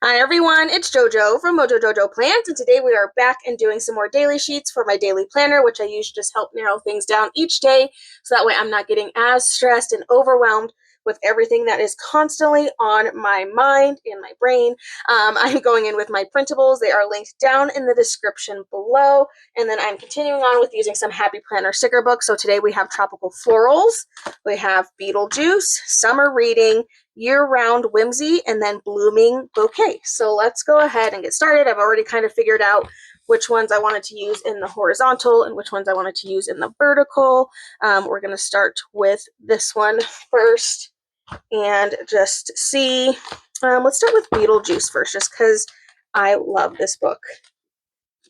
Hi everyone, it's JoJo from Mojo Jojo Plans, and today we are back and doing some more daily sheets for my daily planner, which I use to just help narrow things down each day, so that way I'm not getting as stressed and overwhelmed with everything that is constantly on my mind and my brain. I'm going in with my printables. They are linked down in the description below, and then I'm continuing on with using some Happy Planner sticker books. So today we have Tropical Florals, we have Beetle Juice, Summer Reading, Year-Round Whimsy, and then Blooming Bouquet. So let's go ahead and get started. I've already kind of figured out which ones I wanted to use in the horizontal and which ones I wanted to use in the vertical. We're going to start with this one first and just see. Let's start with Beetle Juice first, just because I love this book.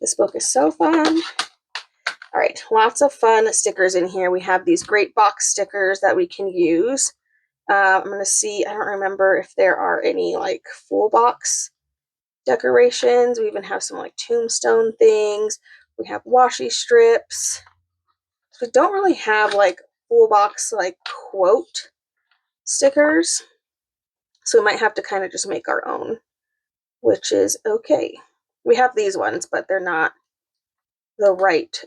This book is so fun. All right, lots of fun stickers in here. We have these great box stickers that we can use. I'm going to see, I don't remember if there are any like full box decorations. We even have some like tombstone things. We have washi strips. We don't really have like full box like quote stickers. So we might have to kind of just make our own, which is okay. We have these ones, but they're not the right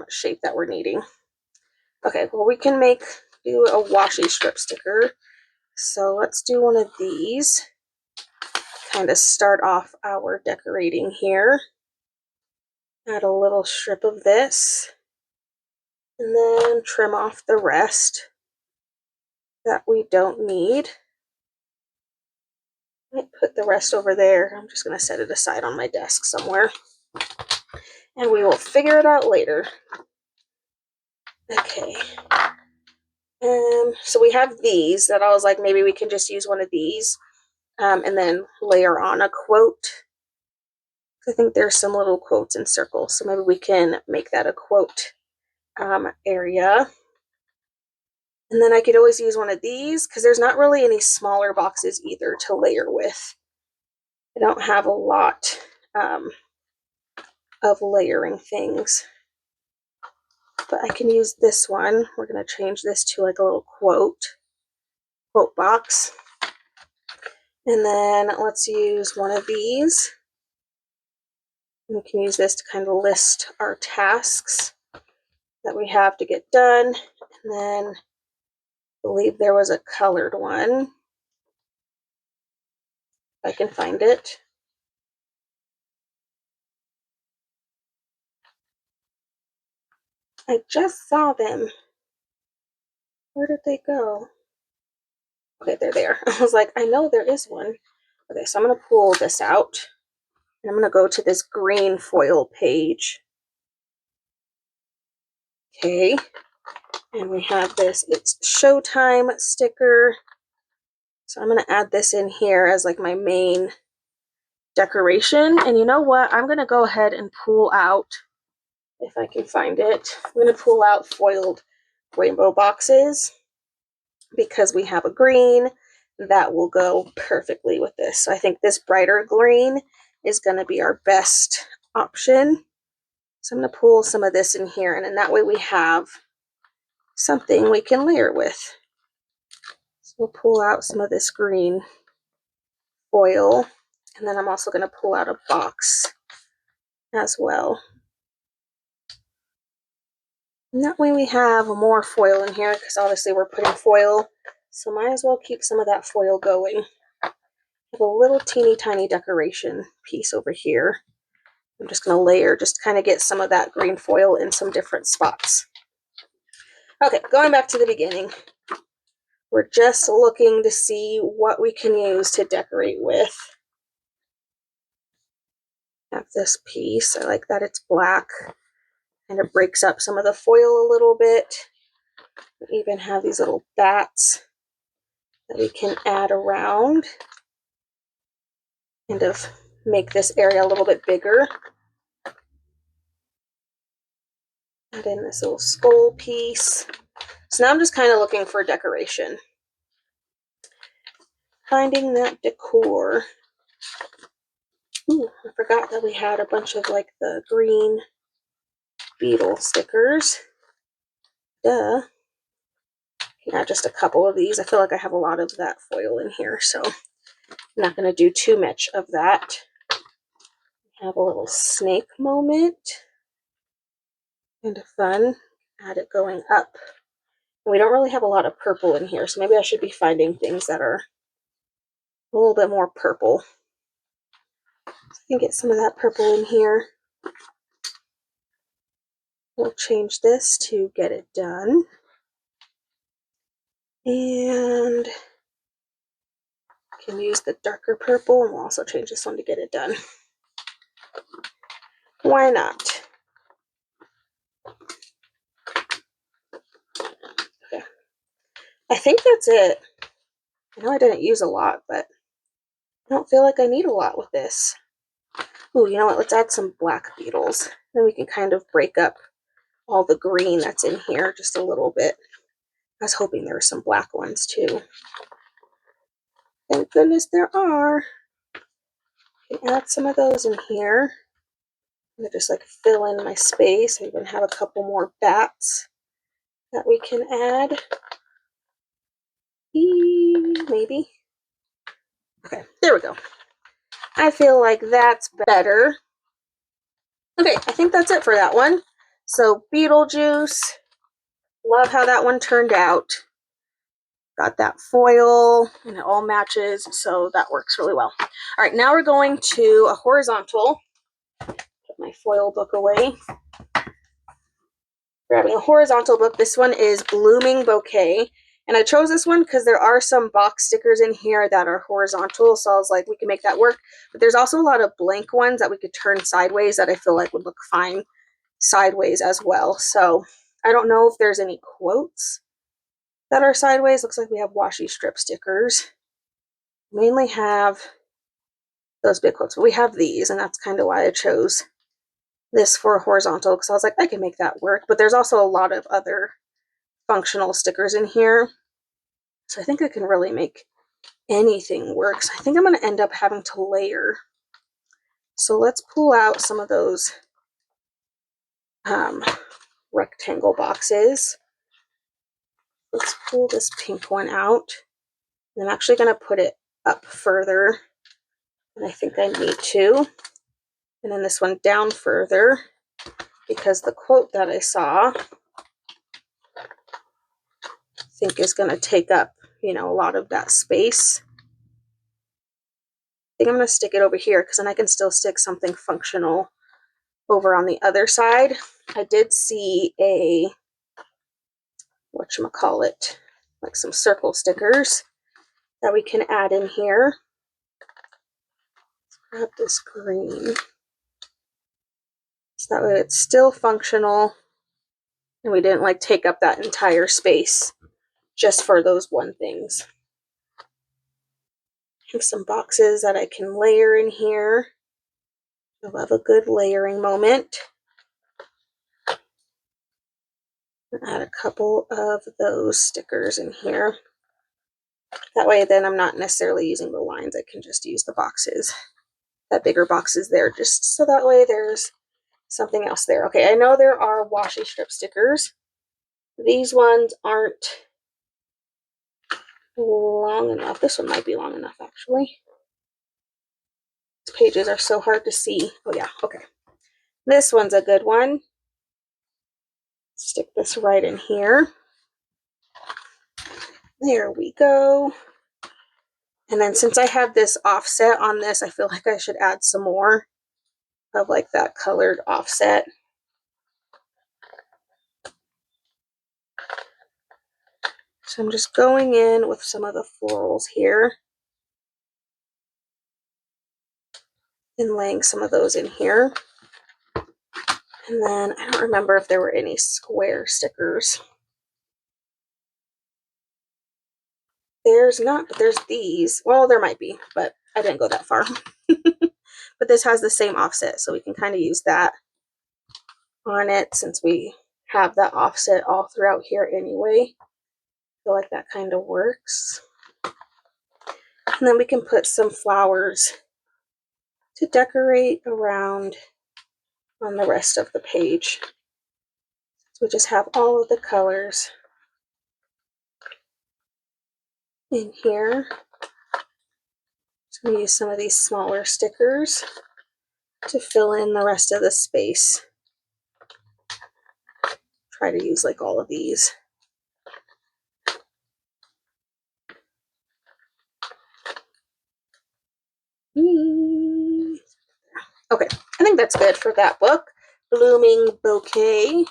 shape that we're needing. Okay, well we can do a washi strip sticker. So let's do one of these. Kind of start off our decorating here. Add a little strip of this, and then trim off the rest that we don't need. I might put the rest over there. I'm just going to set it aside on my desk somewhere, and we will figure it out later. Okay. So we have these that I was like, maybe we can just use one of these and then layer on a quote. I think there's some little quotes in circles, so maybe we can make that a quote area. And then I could always use one of these because there's not really any smaller boxes either to layer with. I don't have a lot of layering things. But I can use this one. We're going to change this to like a little quote box. And then let's use one of these. We can use this to kind of list our tasks that we have to get done. And then I believe there was a colored one. If I can find it. I just saw them. Where did they go? Okay, they're there. I was like, I know there is one. Okay, so I'm going to pull this out. And I'm going to go to this green foil page. Okay, and we have this, it's Showtime sticker. So I'm going to add this in here as like my main decoration. And you know what? I'm going to go ahead and pull out, if I can find it, I'm going to pull out foiled rainbow boxes because we have a green that will go perfectly with this. So I think this brighter green is going to be our best option. So I'm going to pull some of this in here, and then that way we have something we can layer with. So we'll pull out some of this green foil, and then I'm also going to pull out a box as well. And that way we have more foil in here, because obviously we're putting foil, so might as well keep some of that foil going. I have a little teeny tiny decoration piece over here. I'm just going to layer, just kind of get some of that green foil in some different spots. Okay, going back to the beginning. We're just looking to see what we can use to decorate with. I have this piece. I like that it's black, and it breaks up some of the foil a little bit. We even have these little bats that we can add around, kind of make this area a little bit bigger. Add in this little skull piece. So now I'm just kind of looking for decoration. Finding that decor. Ooh, I forgot that we had a bunch of like the green beetle stickers. Duh. Yeah, just a couple of these. I feel like I have a lot of that foil in here, so I'm not going to do too much of that. Have a little snake moment. Kind of fun. Add it going up. And we don't really have a lot of purple in here, so maybe I should be finding things that are a little bit more purple. So I can get some of that purple in here. We'll change this to get it done. And can use the darker purple, and we'll also change this one to get it done. Why not? Okay. I think that's it. I know I didn't use a lot, but I don't feel like I need a lot with this. Ooh, you know what? Let's add some black beetles. Then we can kind of break up all the green that's in here just a little bit. I was hoping there were some black ones too. Thank goodness there are. I can add some of those in here. I'm gonna just like fill in my space. I even have a couple more bats that we can add. Maybe. Okay, there we go. I feel like that's better. Okay, I think that's it for that one. So Beetle Juice. Love how that one turned out. Got that foil and it all matches, so that works really well. All right, now we're going to a horizontal. Put my foil book away. Grabbing a horizontal book. This one is Blooming Bouquet. And I chose this one because there are some box stickers in here that are horizontal, so I was like, we can make that work. But there's also a lot of blank ones that we could turn sideways that I feel like would look fine sideways as well. So I don't know if there's any quotes that are sideways. Looks like we have washi strip stickers. Mainly have those big quotes, but we have these, and that's kind of why I chose this for horizontal, because I was like, I can make that work. But there's also a lot of other functional stickers in here, so I think I can really make anything work. So I think I'm going to end up having to layer. So let's pull out some of those rectangle boxes. Let's pull this pink one out. I'm actually going to put it up further than I think I need to. And then this one down further, because the quote that I saw, I think is going to take up, a lot of that space. I think I'm going to stick it over here, because then I can still stick something functional over on the other side. I did see a, whatchamacallit, like some circle stickers that we can add in here. Let's grab this green. So that way it's still functional and we didn't like take up that entire space just for those one things. I have some boxes that I can layer in here. I love a good layering moment. Add a couple of those stickers in here. That way then I'm not necessarily using the lines, I can just use the boxes. That bigger box is there just so that way there's something else there. Okay, I know there are washi strip stickers. These ones aren't long enough. This one might be long enough actually. These pages are so hard to see. Oh yeah, okay. This one's a good one. Stick this right in here. There we go. And then since I have this offset on this, I feel like I should add some more of like that colored offset. So I'm just going in with some of the florals here and laying some of those in here. And then I don't remember if there were any square stickers. There's not, but there's these. Well, there might be, but I didn't go that far. But this has the same offset, so we can kind of use that on it since we have that offset all throughout here anyway. I feel like that kind of works. And then we can put some flowers to decorate around on the rest of the page. So we just have all of the colors in here. I'm going to use some of these smaller stickers to fill in the rest of the space. Try to use like all of these. Okay, I think that's good for that book. Blooming Bouquet.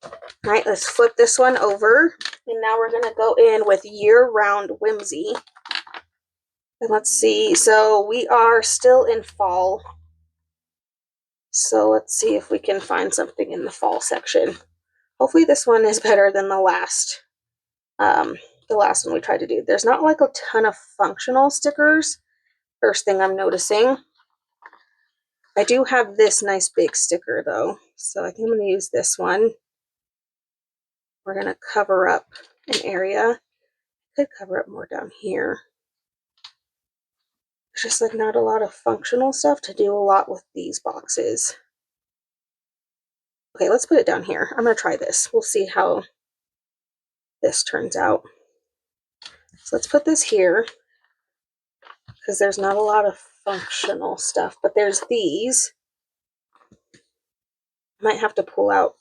All right, let's flip this one over. And now we're going to go in with Year-Round Whimsy. And let's see, so we are still in fall. So let's see if we can find something in the fall section. Hopefully this one is better than the last one we tried to do. There's not like a ton of functional stickers. First thing I'm noticing. I do have this nice big sticker though, so I think I'm going to use this one. We're going to cover up an area. Could cover up more down here. There's just like not a lot of functional stuff to do a lot with these boxes. Okay, let's put it down here. I'm going to try this. We'll see how this turns out. So let's put this here because there's not a lot of functional stuff, but there's these. I might have to pull out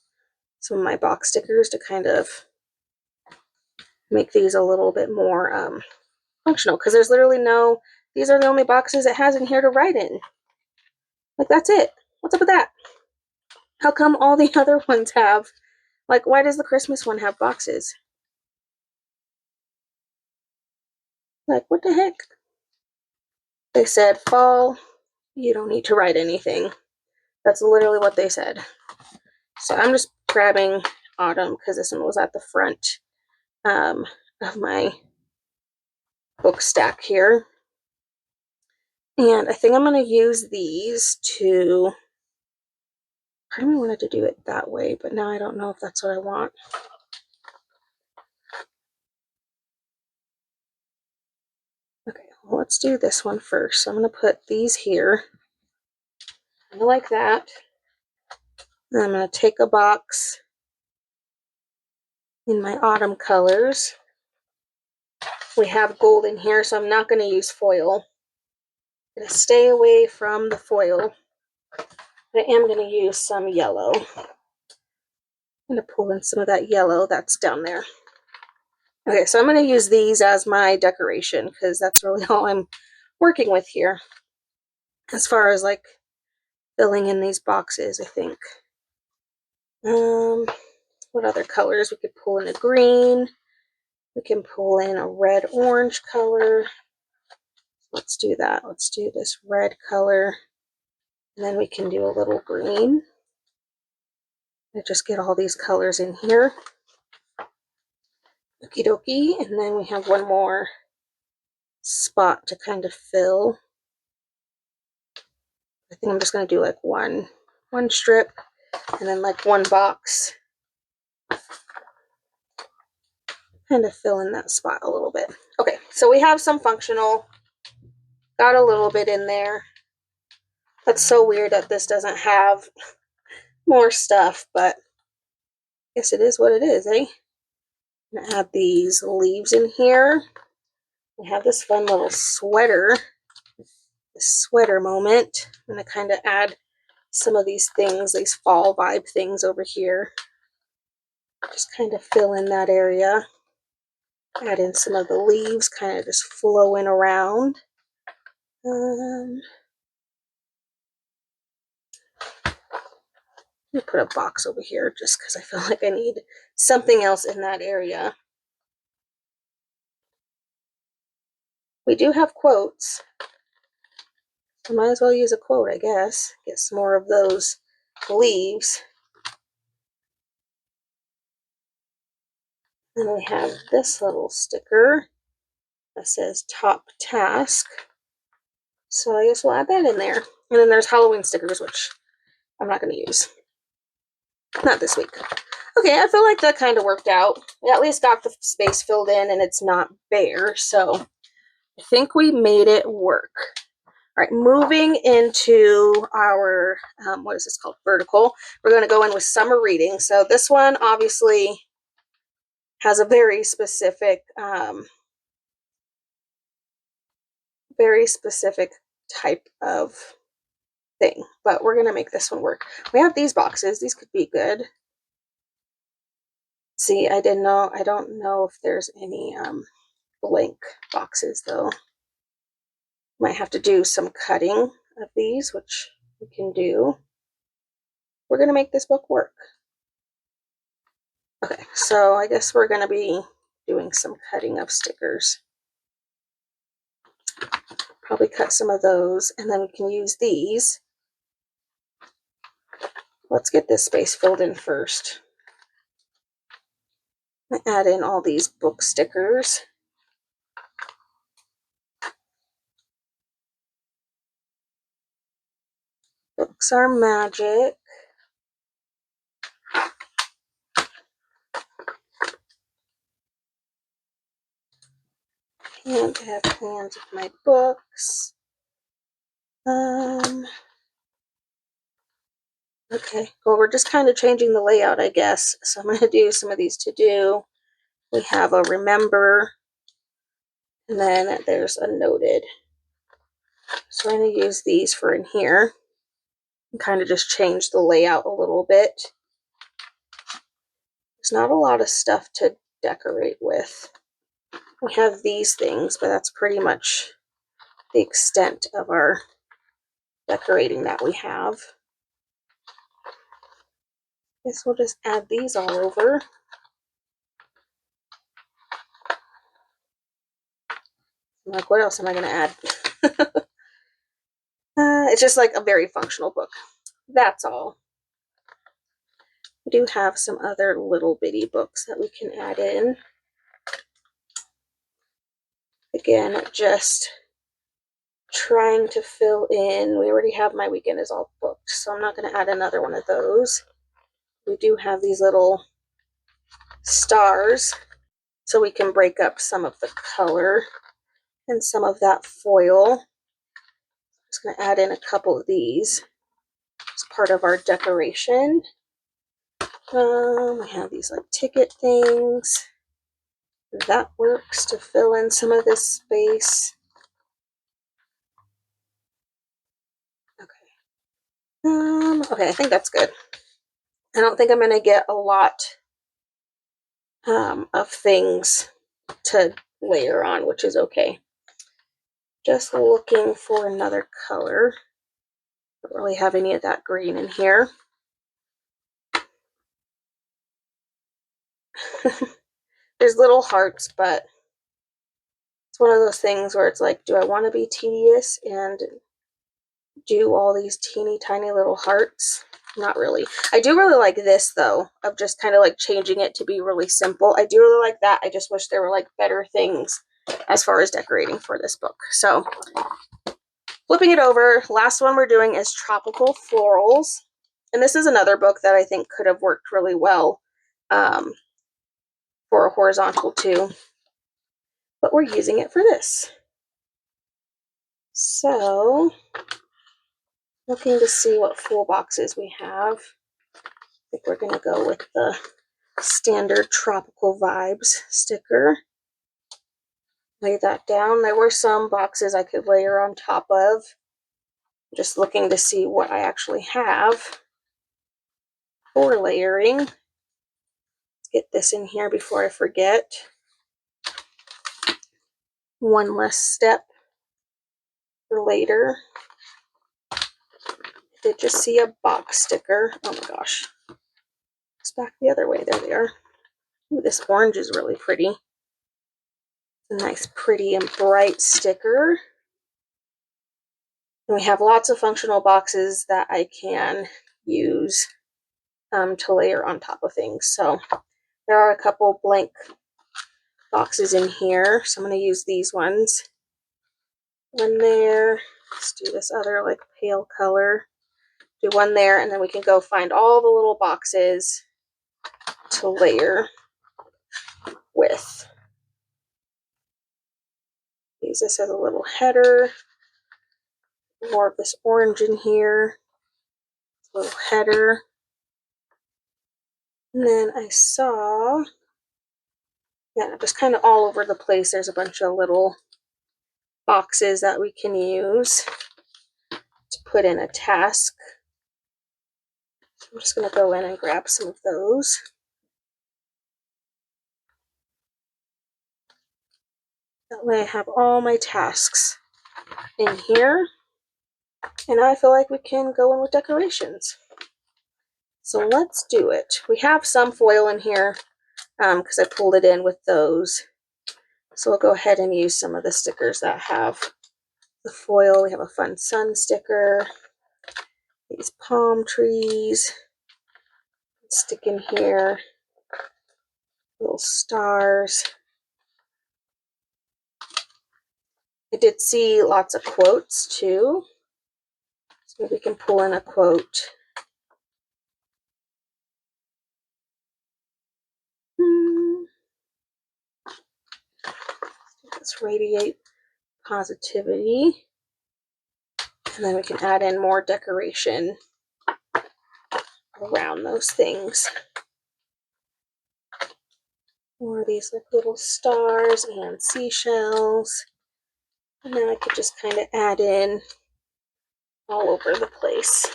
some of my box stickers to kind of make these a little bit more functional, because there's literally no, these are the only boxes it has in here to write in. Like, that's it. What's up with that? How come all the other ones have, like, why does the Christmas one have boxes? Like, what the heck? They said, fall, you don't need to write anything. That's literally what they said. So I'm just grabbing autumn because this one was at the front of my book stack here. And I think I'm going to use these to, I really wanted to do it that way, but now I don't know if that's what I want. Okay, well, let's do this one first. So I'm going to put these here, kind of like that. And I'm going to take a box in my autumn colors. We have gold in here, so I'm not going to use foil. I'm going to stay away from the foil. But I am going to use some yellow. I'm going to pull in some of that yellow that's down there. Okay, so I'm going to use these as my decoration because that's really all I'm working with here. As far as like filling in these boxes, I think. What other colors? We could pull in a green. We can pull in a red-orange color. Let's do that. Let's do this red color. And then we can do a little green. I just get all these colors in here. Okie dokie. And then we have one more spot to kind of fill. I think I'm just going to do like one strip and then like one box. Kind of fill in that spot a little bit. Okay, so we have some functional. Got a little bit in there. That's so weird that this doesn't have more stuff, but I guess it is what it is, eh? I'm gonna add these leaves in here. We have this fun little sweater. This sweater moment. I'm gonna kind of add some of these things, these fall vibe things over here. Just kind of fill in that area. Add in some of the leaves, kind of just flowing around. Let me put a box over here just because I feel like I need something else in that area. We do have quotes. I might as well use a quote, I guess. Get some more of those leaves. Then we have this little sticker that says top task. So I guess we'll add that in there. And then there's Halloween stickers, which I'm not going to use. Not this week. Okay, I feel like that kind of worked out. We at least got the space filled in and it's not bare. So I think we made it work. All right, moving into our, what is this called? Vertical. We're going to go in with summer reading. So this one obviously has a very specific very specific type of thing, but we're gonna make this one work. We have these boxes. These could be good. See, I don't know if there's any blank boxes though. Might have to do some cutting of these, which we can do. We're gonna make this book work. Okay, so I guess we're gonna be doing some cutting of stickers. Probably cut some of those, and then we can use these. Let's get this space filled in first. Add in all these book stickers. Books are magic. And I have plans with my books. Okay, well, we're just kind of changing the layout, I guess. So I'm going to do some of these to do. We have a remember, and then there's a noted. So I'm going to use these for in here and kind of just change the layout a little bit. There's not a lot of stuff to decorate with. We have these things, but that's pretty much the extent of our decorating that we have. Guess we'll just add these all over. I'm like, what else am I going to add? It's just like a very functional book. That's all. We do have some other little bitty books that we can add in. Again, just trying to fill in. We already have My Weekend Is All booked, so I'm not going to add another one of those. We do have these little stars, so we can break up some of the color and some of that foil. Just going to add in a couple of these as part of our decoration. We have these like ticket things. That works to fill in some of this space. Okay, I think that's good. I don't think I'm going to get a lot of things to layer on, which is okay. Just looking for another color. Don't really have any of that green in here. There's little hearts, but it's one of those things where it's like, do I want to be tedious and do all these teeny tiny little hearts? Not really. I do really like this though, of just kind of like changing it to be really simple. I do really like that. I just wish there were like better things as far as decorating for this book. So flipping it over, last one we're doing is Tropical Florals. And this is another book that I think could have worked really well for a horizontal too. But we're using it for this. So looking to see what full boxes we have. I think we're going to go with the standard Tropical Vibes sticker. Lay that down. There were some boxes I could layer on top of. Just looking to see what I actually have for layering. Let's get this in here before I forget. One less step for later. I did just see a box sticker. Oh my gosh. It's back the other way. There they are. Ooh, this orange is really pretty. A nice, pretty, and bright sticker. And we have lots of functional boxes that I can use to layer on top of things. So there are a couple blank boxes in here. So I'm going to use these ones. One there. Let's do this other like pale color. Do one there, and then we can go find all the little boxes to layer with. Use this as a little header. More of this orange in here. Little header. And then I saw, yeah, just kind of all over the place, there's a bunch of little boxes that we can use to put in a task. So I'm just going to go in and grab some of those. That way I have all my tasks in here. And now I feel like we can go in with decorations. So let's do it. We have some foil in here because I pulled it in with those. So we'll go ahead and use some of the stickers that have the foil. We have a fun sun sticker, these palm trees, stick in here, little stars. I did see lots of quotes too, so maybe we can pull in a quote. Let's radiate positivity, and then we can add in more decoration around those things. More of these like little stars and seashells. And then I could just kind of add in all over the place.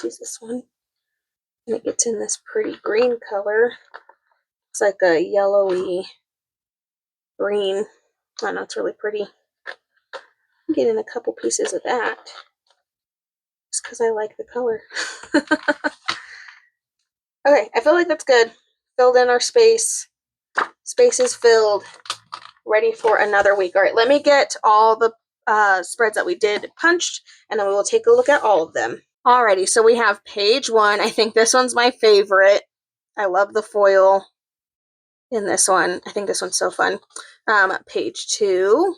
Use this one. And it gets in this pretty green color. It's like a yellowy green. I know, it's really pretty. I'm getting a couple pieces of that just because I like the color. Okay, I feel like that's good. Filled in our space. Space is filled. Ready for another week. All right, let me get all the spreads that we did punched, and then we will take a look at all of them. Alrighty, so we have page 1. I think this one's my favorite. I love the foil in this one. I think this one's so fun. Page 2.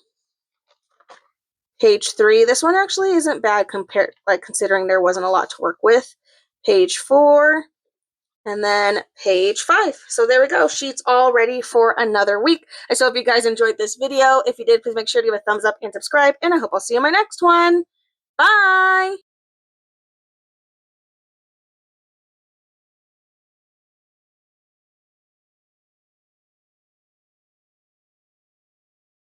Page 3. This one actually isn't bad compared, considering there wasn't a lot to work with. Page 4. And then page 5. So there we go. Sheets all ready for another week. I so hope you guys enjoyed this video. If you did, please make sure to give a thumbs up and subscribe. And I hope I'll see you in my next one. Bye!